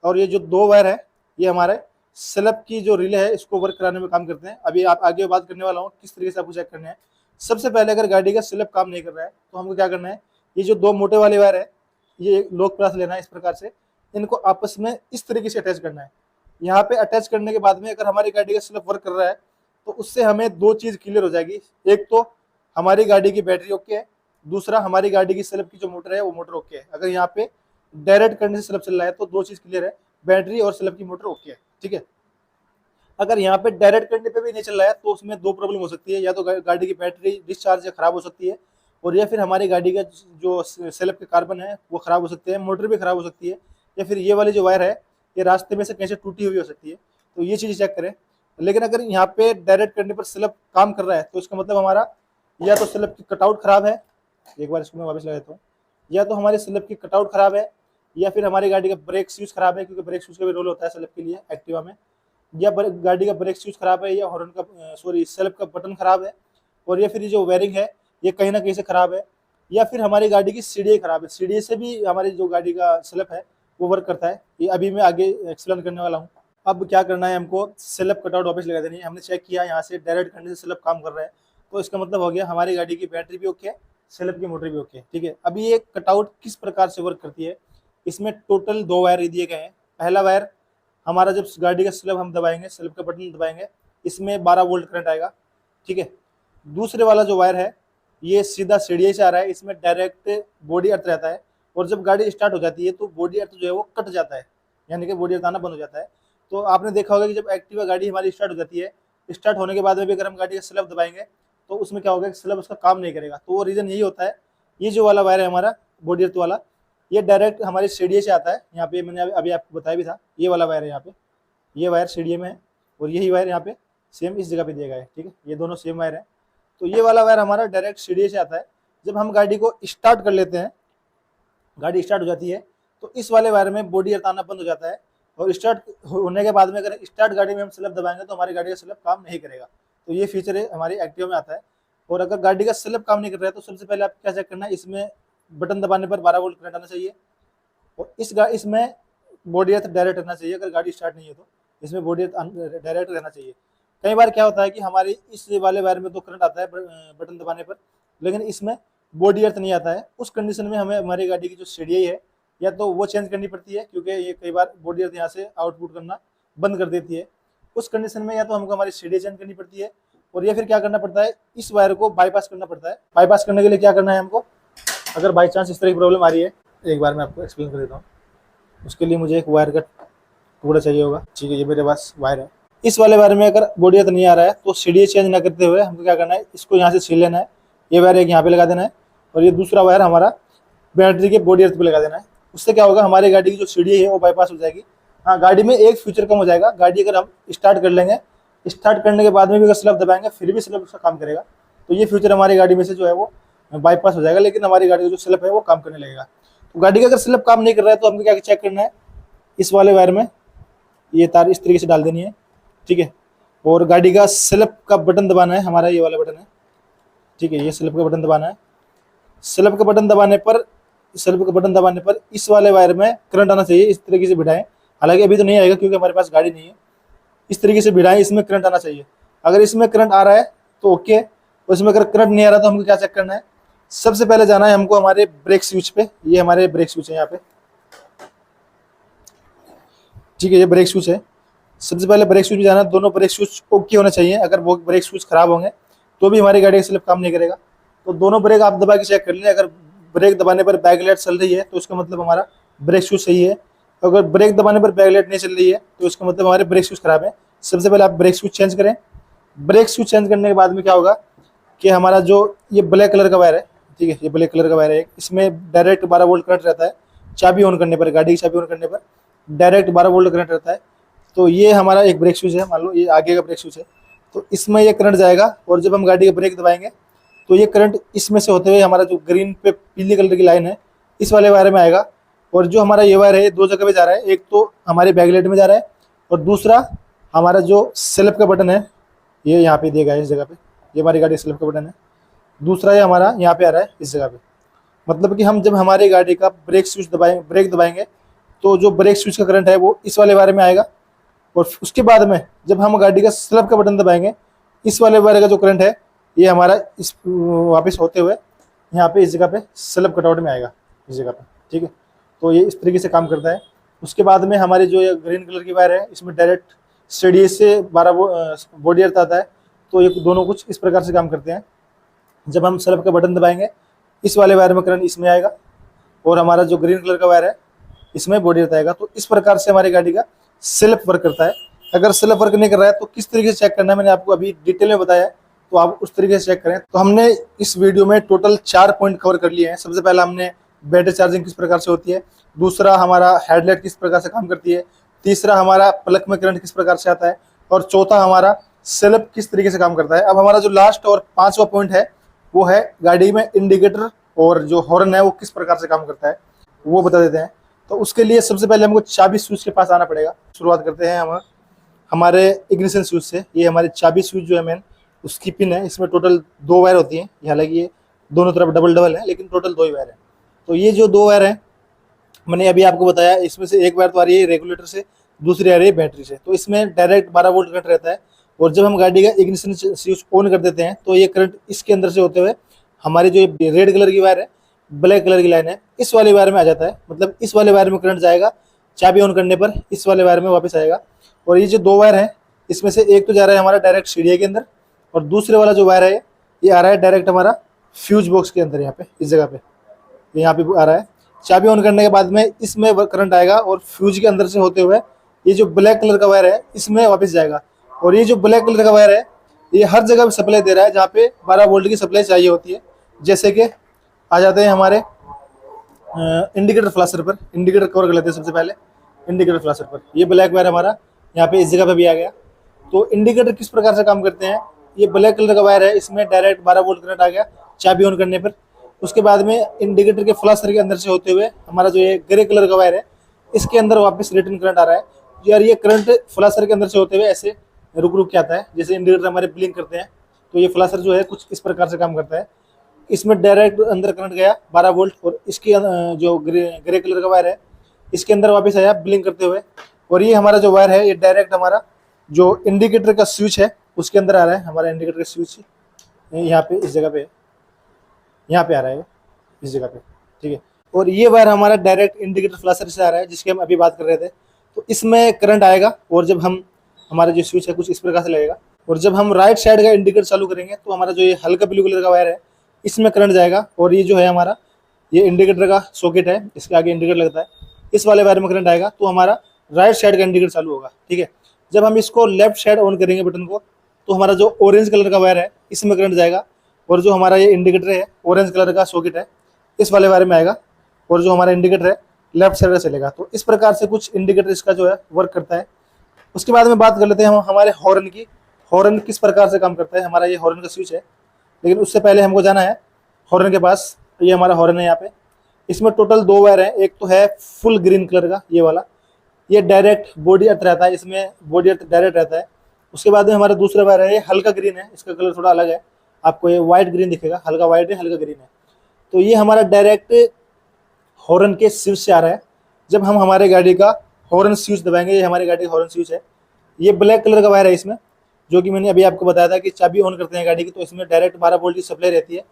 और ये जो दो वायर है ये हमारे सेल्फ की जो रिले है इसको वर्क कराने में काम करते हैं। अभी आप आगे बात करने वाला हूँ किस तरीके से आपको चेक करना है। सबसे पहले अगर गाड़ी का सेल्फ काम नहीं कर रहा है तो हमको क्या करना है, ये जो दो मोटे वाले वायर है ये लोक प्लस लेना है, इस प्रकार से इनको आपस में इस तरीके से अटैच करना है। यहाँ पे अटैच करने के बाद में अगर हमारी गाड़ी का सेल्फ वर्क कर रहा है तो उससे हमें दो चीज़ क्लियर हो जाएगी। एक तो हमारी गाड़ी की बैटरी ओके है, दूसरा हमारी गाड़ी की सेल्फ की जो मोटर है वो मोटर ओके है। अगर यहाँ पे डायरेक्ट करंट से सेल्फ चल रहा है तो दो चीज़ क्लियर है, बैटरी और सेल्फ की मोटर ओके है, ठीक है। अगर यहाँ पे डायरेक्ट करने पे भी नहीं चल रहा है तो उसमें दो प्रॉब्लम हो सकती है, या तो गाड़ी की बैटरी डिस्चार्ज या खराब हो सकती है, और या फिर हमारी गाड़ी का जो सेल्फ के कार्बन है वो खराब हो सकते हैं, मोटर भी खराब हो सकती है, या फिर ये वाली जो वायर है ये रास्ते में से कहीं से टूटी हुई हो सकती है। तो ये चीज़ चेक करें। लेकिन अगर यहाँ पे डायरेक्ट करने पर सेल्फ काम कर रहा है तो इसका मतलब हमारा या तो सेल्फ की कटआउट खराब है, एक बार इसको मैं वापस लगा देता हूँ, या तो हमारे सेल्फ की कटआउट खराब है, या फिर हमारी गाड़ी का ब्रेक स्विच खराब है, क्योंकि ब्रेक स्विच का भी रोल होता है सेल्फ के लिए एक्टिवा में, या गाड़ी का ब्रेक स्विच खराब है, या हॉर्न का सेल्फ का बटन खराब है, और या फिर ये जो वायरिंग है ये कहीं ना कहीं से खराब है, या फिर हमारी गाड़ी की सीढ़ी खराब है। सीढ़ी से भी हमारी जो गाड़ी का सेल्फ है वो वर्क करता है। ये अभी मैं आगे एक्सप्लेन करने वाला हूँ। अब क्या करना है, हमको सेल्फ कटआउट वापस लगा देनी है। हमने चेक किया यहाँ से डायरेक्ट करने से सेल्फ काम कर रहा है, तो इसका मतलब हो गया हमारी गाड़ी की बैटरी भी ओके है, सेल्फ की मोटर भी ओके है, ठीक है। अभी ये कटआउट किस प्रकार से वर्क करती है, इसमें टोटल दो वायर दिए गए हैं। पहला वायर हमारा जब गाड़ी का सेल्फ हम दबाएंगे, सेल्फ का बटन दबाएंगे, इसमें 12 वोल्ट करंट आएगा, ठीक है। दूसरे वाला जो वायर है ये सीधा सीढ़ी से आ रहा है, इसमें डायरेक्ट बॉडी अर्थ रहता है, और जब गाड़ी स्टार्ट हो जाती है तो बॉडी अर्थ जो है वो कट जाता है, यानी कि बॉडी अर्थ आना बंद हो जाता है। तो आपने देखा होगा कि जब एक्टिवा गाड़ी हमारी स्टार्ट हो जाती है, स्टार्ट होने के बाद में भी अगर हम गाड़ी का सेल्फ दबाएंगे तो उसमें क्या होगा कि सेल्फ उसका काम नहीं करेगा। तो वो रीज़न यही होता है। ये जो वाला वायर है हमारा बॉडी अर्थ वाला, ये डायरेक्ट हमारी सीढ़ी से आता है। यहाँ पे मैंने अभी आपको बताया भी था, ये वाला वायर है, यहाँ पे ये वायर सीढ़ी में है, और यही वायर यहाँ पे सेम इस जगह पे दिया गया है, ठीक है। ये दोनों सेम वायर है। तो ये वाला वायर हमारा डायरेक्ट सीढ़ी से आता है। जब हम गाड़ी को स्टार्ट कर लेते हैं, गाड़ी स्टार्ट हो जाती है, तो इस वाले वायर में बॉडी अर्थ आना बंद हो जाता है, और स्टार्ट होने के बाद में अगर स्टार्ट गाड़ी में हम सेल्फ दबाएंगे तो हमारी गाड़ी का सेल्फ काम नहीं करेगा। तो ये फीचर है हमारी एक्टिवा में आता है। और अगर गाड़ी का सेल्फ काम नहीं कर रहा है तो सबसे पहले आप क्या चेक करना है, इसमें बटन दबाने पर 12 वोल्ट करंट आना चाहिए, और इसमें बॉडी अर्थ डायरेक्ट रहना चाहिए। अगर गाड़ी स्टार्ट नहीं है तो इसमें बॉडी अर्थ डायरेक्ट रहना चाहिए। कई बार क्या होता है कि हमारी इस वाले वायर में तो करंट आता है बटन दबाने पर, लेकिन इसमें बॉडी अर्थ नहीं आता है। उस कंडीशन में हमें हमारी गाड़ी की जो सीढ़ी है या तो वो चेंज करनी पड़ती है, क्योंकि ये कई बार बॉडी अर्थ यहाँ से आउटपुट करना बंद कर देती है। उस कंडीशन में या तो हमको हमारी सीढ़ी चेंज करनी पड़ती है, और या फिर क्या करना पड़ता है, इस वायर को बाईपास करना पड़ता है। बाईपास करने के लिए क्या करना है हमको, अगर बाई चांस इस तरह की प्रॉब्लम आ रही है, एक बार मैं आपको एक्सप्लेन कर देता हूँ। उसके लिए मुझे एक वायर का टुकड़ा चाहिए होगा, ठीक है। ये मेरे पास वायर है। इस वाले वायर में अगर बॉडी अर्थ नहीं आ रहा है तो सीढ़ी चेंज ना करते हुए हमको क्या करना है, इसको यहाँ से छील लेना है। ये वायर एक यहाँ पे लगा देना है, और ये दूसरा वायर हमारा बैटरी के बॉडी अर्थ पे लगा देना है। उससे क्या होगा, हमारी गाड़ी की जो सीढ़ी है वो बाईपास हो जाएगी। हाँ, गाड़ी में एक फ्यूचर कम हो जाएगा। गाड़ी अगर हम स्टार्ट कर लेंगे, स्टार्ट करने के बाद में भी अगर सेल्फ दबाएंगे फिर भी सेल्फ उसका काम करेगा, तो ये फ्यूचर हमारी गाड़ी में से जो है वो बाईपास हो जाएगा, लेकिन हमारी गाड़ी का जो सेल्फ है वो काम करने लगेगा। तो गाड़ी का अगर सेल्फ काम नहीं कर रहा है तो हमको क्या चेक करना है, इस वाले वायर में ये तार इस तरीके से डाल देनी है, ठीक है। और गाड़ी का सेल्फ का बटन दबाना है, हमारा ये वाला बटन है, ठीक है। ये सेल्फ का बटन दबाना है। सेल्फ का बटन दबाने पर इस वाले वायर में करंट आना चाहिए। इस तरीके से भिड़ाएं, हालांकि अभी तो नहीं आएगा क्योंकि हमारे पास गाड़ी नहीं है। इस तरीके से भिड़ाएं, इसमें करंट आना चाहिए। अगर इसमें करंट आ रहा है तो ओके, उसमें अगर करंट नहीं आ रहा तो हमको क्या चेक करना है, सबसे पहले जाना है हमको हमारे ब्रेक स्विच पे। ये हमारे ब्रेक स्विच है यहाँ पे, ठीक है। ये ब्रेक स्विच है। सबसे पहले ब्रेक स्विच में जाना है। दोनों ब्रेक स्विच ओके होने चाहिए। अगर वो ब्रेक स्विच खराब होंगे तो भी हमारी गाड़ी का सेल्फ काम नहीं करेगा। तो दोनों ब्रेक आप दबा के चेक कर लें। अगर ब्रेक दबाने पर बैक लाइट चल रही है तो उसका मतलब हमारा ब्रेक स्विच सही है। अगर ब्रेक दबाने पर बैक लाइट नहीं चल रही है तो उसका मतलब हमारे ब्रेक स्विच खराब है। सबसे पहले आप ब्रेक स्विच चेंज करें। ब्रेक स्विच चेंज करने के बाद में क्या होगा कि हमारा जो ये ब्लैक कलर का वायर है, ठीक है, ये ब्लैक कलर का वायर है, इसमें डायरेक्ट 12 वोल्ट करंट रहता है। चाबी ऑन करने पर, गाड़ी की चाबी ऑन करने पर डायरेक्ट 12 वोल्ट करंट रहता है। तो ये हमारा एक ब्रेक स्विच है, मान लो ये आगे का ब्रेक स्विच है, तो इसमें ये करंट जाएगा और जब हम गाड़ी का ब्रेक दबाएंगे तो ये करंट इसमें से होते हुए हमारा जो ग्रीन पे पीले कलर की लाइन है इस वाले वायर में आएगा और जो हमारा ये वायर है दो जगह पे जा रहा है, एक तो हमारे बैकलाइट में जा रहा है और दूसरा हमारा जो सेल्फ का बटन है ये यहाँ पे दिया गया है इस जगह पे, ये हमारी गाड़ी सेल्फ का बटन है। दूसरा ये हमारा यहाँ पे आ रहा है इस जगह पे। मतलब कि हम जब हमारी गाड़ी का ब्रेक स्विच दबाएंगे, ब्रेक दबाएंगे तो जो ब्रेक स्विच का करंट है वो इस वाले वायर में आएगा, और उसके बाद में जब हम गाड़ी का सेल्फ का बटन दबाएंगे इस वाले वायर का जो करंट है ये हमारा इस वापस होते हुए यहाँ पे इस जगह पे सेल्फ कटआउट में आएगा इस जगह पे, ठीक है। तो ये इस तरीके से काम करता है। उसके बाद में हमारी जो ये ग्रीन कलर की वायर है इसमें डायरेक्ट CDS से 12 बॉडी अर्थ आता है। तो ये दोनों कुछ इस प्रकार से काम करते हैं। जब हम सेल्फ का बटन दबाएंगे इस वाले वायर में करंट इसमें आएगा और हमारा जो ग्रीन कलर का वायर है इसमें बॉडी अर्थ आएगा। तो इस प्रकार से हमारी गाड़ी का सेल्फ वर्क करता है। अगर सेल्फ वर्क नहीं कर रहा है तो किस तरीके से चेक करना है मैंने आपको अभी डिटेल में बताया है, तो आप उस तरीके से चेक करें। तो हमने इस वीडियो में टोटल 4 पॉइंट कवर कर लिए हैं। सबसे पहला हमने बैटरी चार्जिंग किस प्रकार से होती है, दूसरा हमारा हेडलाइट किस प्रकार से काम करती है, तीसरा हमारा प्लग में करंट किस प्रकार से आता है, और चौथा हमारा सेल्फ किस तरीके से काम करता है। अब हमारा जो लास्ट और 5वां पॉइंट है वो है गाड़ी में इंडिकेटर और जो हॉर्न है वो किस प्रकार से काम करता है वो बता देते हैं। तो उसके लिए सबसे पहले हमको चाबी स्विच के पास आना पड़ेगा। शुरुआत करते हैं हम हमारे इग्निशन स्विच से। ये हमारी चाबी स्विच जो है मेन उसकी पिन है, इसमें टोटल 2 वायर होती हैं। हालांकि ये दोनों तरफ डबल डबल है लेकिन टोटल 2 ही वायर है। तो ये जो 2 वायर हैं मैंने अभी आपको बताया, इसमें से एक वायर तो आ रही है रेगुलेटर से, दूसरी आ रही है बैटरी से। तो इसमें डायरेक्ट 12 वोल्ट करंट रहता है और जब हम गाड़ी का इग्निशन स्विच ऑन कर देते हैं तो ये करंट इसके अंदर से होते हुए हमारी जो रेड कलर की वायर है, ब्लैक कलर की लाइन है, इस वाले वायर में आ जाता है। मतलब इस वाले वायर में करंट जाएगा, चाबी ऑन करने पर इस वाले वायर में वापस आएगा। और ये जो 2 वायर हैं इसमें से एक तो जा रहा है हमारा डायरेक्ट सीढ़ी के अंदर और दूसरे वाला जो वायर है ये आ रहा है डायरेक्ट हमारा फ्यूज बॉक्स के अंदर, यहाँ पे इस जगह पे यहाँ पे आ रहा है। चाबी ऑन करने के बाद में इसमें करंट आएगा और फ्यूज के अंदर से होते हुए ये जो ब्लैक कलर का वायर है इसमें वापस जाएगा। और ये जो ब्लैक कलर का वायर है ये हर जगह सप्लाई दे रहा है जहाँ पे 12 वोल्ट की सप्लाई चाहिए होती है। जैसे कि आ जाते हैं हमारे इंडिकेटर फ्लाशर पर। इंडिकेटर कवर कर लेते हैं सबसे पहले इंडिकेटर फ्लाशर पर। ये ब्लैक वायर हमारा यहाँ पे इस जगह पे भी आ गया। तो इंडिकेटर किस प्रकार से काम करते हैं, ये ब्लैक कलर का वायर है, इसमें डायरेक्ट 12 वोल्ट करंट आ गया चाबी ऑन करने पर। उसके बाद में इंडिकेटर के फ्लाशर के अंदर से होते हुए हमारा जो ये ग्रे कलर का वायर है इसके अंदर वापस रिटर्न करंट आ रहा है। यार ये करंट फ्लाशर के अंदर से होते हुए ऐसे रुक रुक के आता है। जैसे इंडिकेटर हमारे ब्लिंक करते हैं तो ये फ्लाशर जो है कुछ इस प्रकार से काम करता है। इसमें डायरेक्ट अंदर करंट गया 12 वोल्ट और इसके जो ग्रे कलर का वायर है इसके अंदर वापस आया ब्लिंक करते हुए। और ये हमारा जो वायर है ये डायरेक्ट हमारा जो इंडिकेटर का स्विच है उसके अंदर आ रहा है। हमारा इंडिकेटर का स्विच यहाँ पे इस जगह पे, यहाँ पे आ रहा है इस जगह पे, ठीक है। और ये वायर हमारा डायरेक्ट इंडिकेटर फ्लाशर से आ रहा है जिसकी हम अभी बात कर रहे थे। तो इसमें करंट आएगा और जब हम हमारा जो स्विच है कुछ इस प्रकार से लगेगा और जब हम राइट साइड का इंडिकेटर चालू करेंगे तो हमारा जो ये हल्का ब्लू कलर का वायर है इसमें करंट जाएगा। और ये जो है हमारा ये इंडिकेटर का सॉकेट है, इसके आगे इंडिकेटर लगता है, इस वाले वायर में करंट आएगा तो हमारा राइट साइड का इंडिकेटर चालू होगा, ठीक है। जब हम इसको लेफ्ट साइड ऑन करेंगे बटन को तो हमारा जो ऑरेंज कलर का वायर है इसमें करंट जाएगा और जो हमारा ये इंडिकेटर है ऑरेंज कलर का सॉकेट है इस वाले वायर में आएगा और जो हमारा इंडिकेटर है लेफ्ट साइड में चलेगा। तो इस प्रकार से कुछ इंडिकेटर इसका जो है वर्क करता है। उसके बाद में बात कर लेते हैं हम हमारे हॉर्न की। हॉर्न किस प्रकार से काम करता है। हमारा ये हॉर्न का स्विच है लेकिन उससे पहले हमको जाना है हॉर्न के पास। ये हमारा हॉर्न है यहाँ पे, इसमें टोटल 2 वायर है। एक तो है फुल ग्रीन कलर का ये वाला, ये डायरेक्ट बॉडी अर्थ रहता है, इसमें बॉडी अर्थ डायरेक्ट रहता है। उसके बाद में हमारा दूसरा वायर है ये हल्का ग्रीन है, इसका कलर थोड़ा अलग है, आपको ये व्हाइट ग्रीन दिखेगा, हल्का व्हाइट है हल्का ग्रीन है। तो ये हमारा डायरेक्ट हॉर्न के स्विच से आ रहा है। जब हम हमारे गाड़ी का हॉर्न स्विच दबाएंगे, ये हमारी गाड़ी का हॉर्न स्विच है, ये ब्लैक कलर का वायर है इसमें, जो कि मैंने अभी आपको बताया था कि चाबी ऑन करते हैं गाड़ी की तो इसमें डायरेक्ट 12 वोल्ट की सप्लाई रहती है।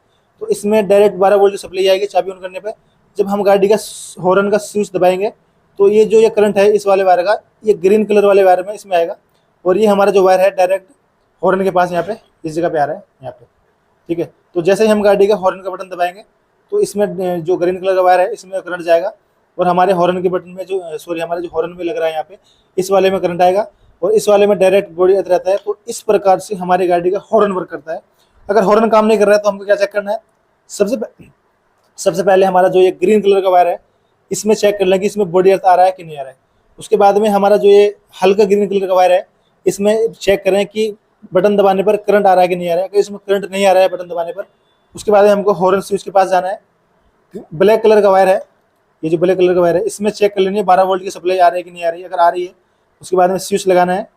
तो इसमें डायरेक्ट 12 वोल्ट की सप्लाई आएगी चाबी ऑन करने पर। जब हम गाड़ी का हॉर्न का स्विच दबाएंगे तो ये जो ये करंट है इस वाले वायर का ये ग्रीन कलर वाले वायर में इसमें आएगा और ये हमारा जो वायर है डायरेक्ट हॉर्न के पास यहाँ पे इस जगह पे आ रहा है यहाँ पे, ठीक है। तो जैसे ही हम गाड़ी का हॉर्न का बटन दबाएंगे तो इसमें जो ग्रीन कलर का वायर है इसमें करंट जाएगा और हमारे हॉर्न के बटन में जो हमारे जो हॉर्न में लग रहा है यहाँ पे इस वाले में करंट आएगा और इस वाले में डायरेक्ट बॉडी अर्थ रहता है। तो इस प्रकार से हमारी गाड़ी का हॉर्न वर्क करता है। अगर हॉर्न काम नहीं कर रहा है तो हमको क्या चेक करना है, सबसे पहले हमारा जो ये ग्रीन कलर का वायर है इसमें चेक कर लें कि इसमें बॉडी अर्थ आ रहा है कि नहीं आ रहा है। उसके बाद में हमारा जो ये हल्का ग्रीन कलर का वायर है इसमें चेक करें कि बटन दबाने पर करंट आ रहा है कि नहीं आ रहा है। अगर इसमें करंट नहीं आ रहा है बटन दबाने पर, उसके बाद हमको हॉर्न स्विच के पास जाना है। ब्लैक कलर का वायर है ये जो ब्लैक कलर का वायर है इसमें चेक कर लेनी है 12 वोल्ट की सप्लाई आ रही है कि नहीं आ रही है। अगर आ रही है उसके बाद में स्विच लगाना है,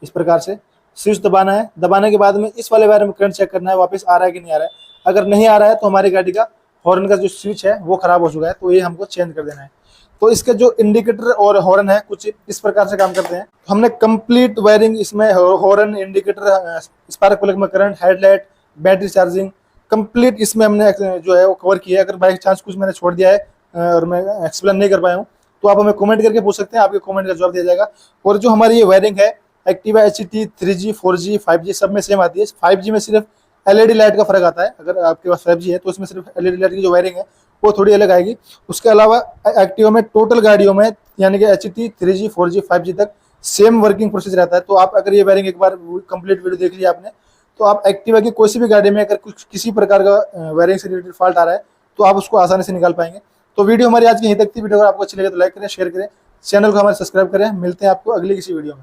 इस प्रकार से स्विच दबाना है। दबाने के बाद में इस वाले वायर में करंट चेक करना है वापस आ रहा है कि नहीं आ रहा है। अगर नहीं आ रहा है तो हमारी गाड़ी का हॉर्न का जो स्विच है वो खराब हो चुका है, तो ये हमको चेंज कर देना है। तो इसके जो इंडिकेटर और हॉर्न है कुछ इस प्रकार से काम करते हैं। हमने कंप्लीट वायरिंग इसमें हॉर्न, इंडिकेटर, स्पार्क प्लग में current, headlight, battery charging complete इसमें हमने जो है वो कवर किया है। अगर बाई चांस कुछ मैंने छोड़ दिया है और मैं एक्सप्लेन नहीं कर पाया हूँ तो आप हमें कमेंट करके पूछ सकते हैं, आपके कमेंट का जवाब दिया जाएगा। और जो हमारी ये वायरिंग है Activa HT 3G 4G 5G सब में सेम आती है। 5G में सिर्फ LED लाइट का फर्क आता है। अगर आपके पास 5G है तो उसमें सिर्फ LED लाइट की जो वायरिंग है वो थोड़ी अलग आएगी। उसके अलावा एक्टिवा में टोटल गाड़ियों में यानी कि HT 3G 4G 5G तक सेम वर्किंग प्रोसेस रहता है। तो आप अगर ये वायरिंग एक बार कंप्लीट वीडियो देख लिया आपने तो आप एक्टिवा की कोई सी भी गाड़ी में अगर कुछ किसी प्रकार का वायरिंग से रिलेटेड फॉल्ट आ रहा है तो आप उसको आसानी से निकाल पाएंगे। तो वीडियो हमारी आज की यहीं तक थी। वीडियो अगर आपको अच्छी लगे तो लाइक करें, शेयर करें, चैनल को हमारे सब्सक्राइब करें। मिलते हैं आपको अगली किसी वीडियो में।